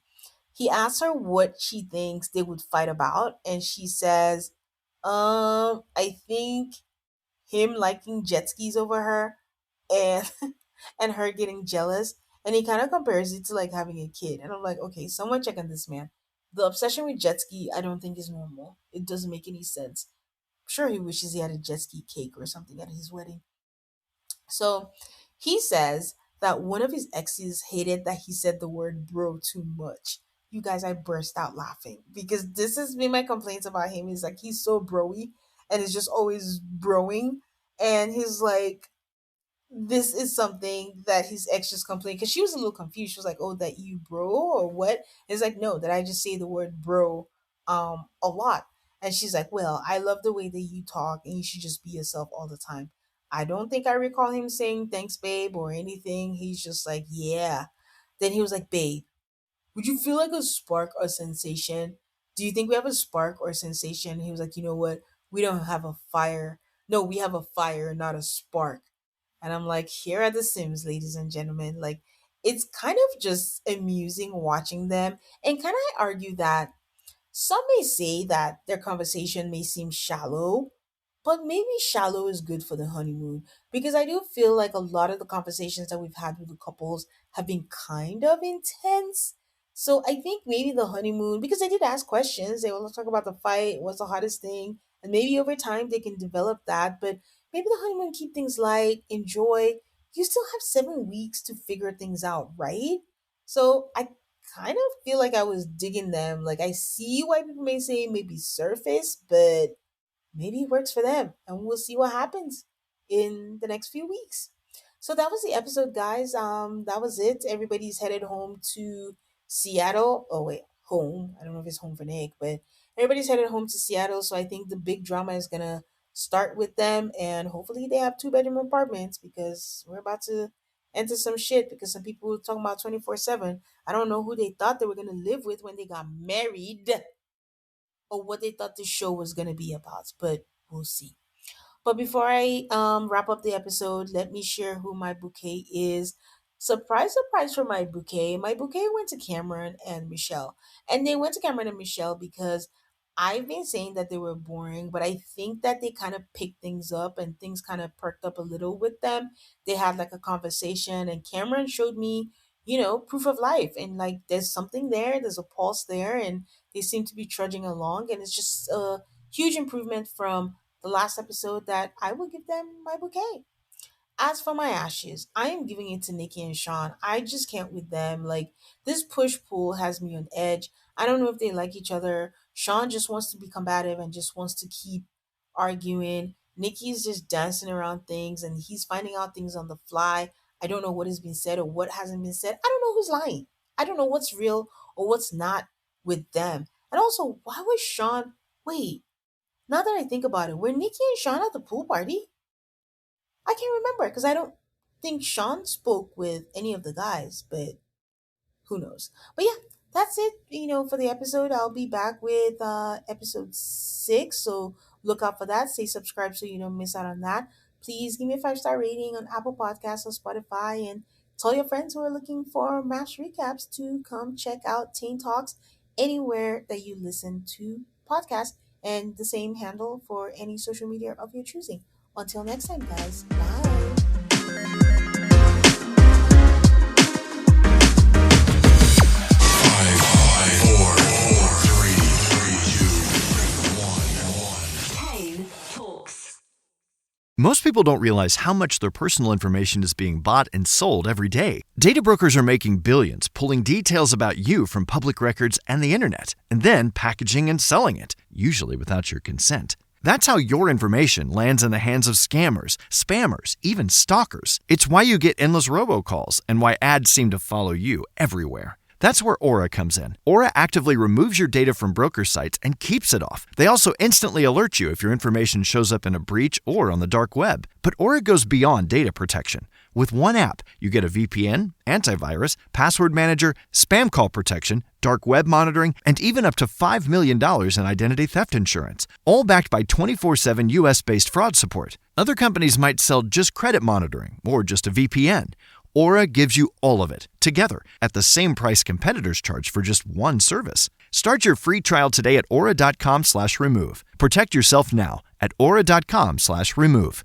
He asks her what she thinks they would fight about, and she says, I think him liking jet skis over her and and her getting jealous, and he kind of compares it to like having a kid, and I'm like, okay, someone check on this man. The obsession with jet ski I don't think is normal. It doesn't make any sense. I'm sure he wishes he had a jet ski cake or something at his wedding. So he says that one of his exes hated that he said the word bro too much. You guys, I burst out laughing because this has been my complaints about him. He's like, he's so broy and is just always broing. And he's like, this is something that his ex just complained because she was a little confused. She was like, "Oh, that you bro or what?" It's like, "No, that I just say the word bro a lot." And she's like, "Well, I love the way that you talk, and you should just be yourself all the time." I don't think I recall him saying thanks, babe, or anything. He's just like, "Yeah." Then he was like, "Babe, would you feel like a spark or sensation? Do you think we have a spark or sensation?" He was like, "You know what? We don't have a fire. No, we have a fire, not a spark." And I'm like, here are the Sims, ladies and gentlemen. Like, it's kind of just amusing watching them. And can I argue that some may say that their conversation may seem shallow, but maybe shallow is good for the honeymoon because I do feel like a lot of the conversations that we've had with the couples have been kind of intense. So I think maybe the honeymoon, because they did ask questions, they will talk about the fight, what's the hottest thing, and maybe over time they can develop that. But maybe the honeymoon keep things light, enjoy. You still have 7 weeks to figure things out, right? So I kind of feel like I was digging them. Like I see why people may say maybe surface, but maybe it works for them. And we'll see what happens in the next few weeks. So that was the episode, guys. That was it. Everybody's headed home to Seattle. Oh wait, home. I don't know if it's home for Nick, but everybody's headed home to Seattle. So I think the big drama is gonna start with them, and hopefully they have 2 bedroom apartments because we're about to enter some shit. Because some people were talking about 24/7. I don't know who they thought they were gonna live with when they got married, or what they thought the show was gonna be about. But we'll see. But before I wrap up the episode, let me share who my bouquet is. Surprise, surprise for my bouquet. My bouquet went to Cameron and Michelle. And they went to Cameron and Michelle because I've been saying that they were boring, but I think that they kind of picked things up and things kind of perked up a little with them. They had like a conversation, and Cameron showed me, proof of life. And like there's something there, there's a pulse there, and they seem to be trudging along. And it's just a huge improvement from the last episode that I will give them my bouquet. As for my ashes, I am giving it to Nikki and Shawn. I just can't with them. Like, this push pull has me on edge. I don't know if they like each other. Shawn just wants to be combative and just wants to keep arguing. Nikki's just dancing around things and he's finding out things on the fly. I don't know what has been said or what hasn't been said. I don't know who's lying. I don't know what's real or what's not with them. And also, why was Shawn? Wait, now that I think about it, were Nikki and Shawn at the pool party? I can't remember because I don't think Sean spoke with any of the guys, but who knows? But yeah, that's it. For the episode, I'll be back with episode 6. So look out for that. Stay subscribed so you don't miss out on that. Please give me a 5-star rating on Apple Podcasts or Spotify, and tell your friends who are looking for MAFS recaps to come check out Teen Talks anywhere that you listen to podcasts, and the same handle for any social media of your choosing. Until next time, guys. Bye. Five, four, three, two, one. Tane Talks. Most people don't realize how much their personal information is being bought and sold every day. Data brokers are making billions, pulling details about you from public records and the internet, and then packaging and selling it, usually without your consent. That's how your information lands in the hands of scammers, spammers, even stalkers. It's why you get endless robocalls and why ads seem to follow you everywhere. That's where Aura comes in. Aura actively removes your data from broker sites and keeps it off. They also instantly alert you if your information shows up in a breach or on the dark web. But Aura goes beyond data protection. With one app, you get a VPN, antivirus, password manager, spam call protection, dark web monitoring, and even up to $5 million in identity theft insurance, all backed by 24/7 US-based fraud support. Other companies might sell just credit monitoring or just a VPN. Aura gives you all of it, together, at the same price competitors charge for just one service. Start your free trial today at aura.com/remove. Protect yourself now at aura.com/remove.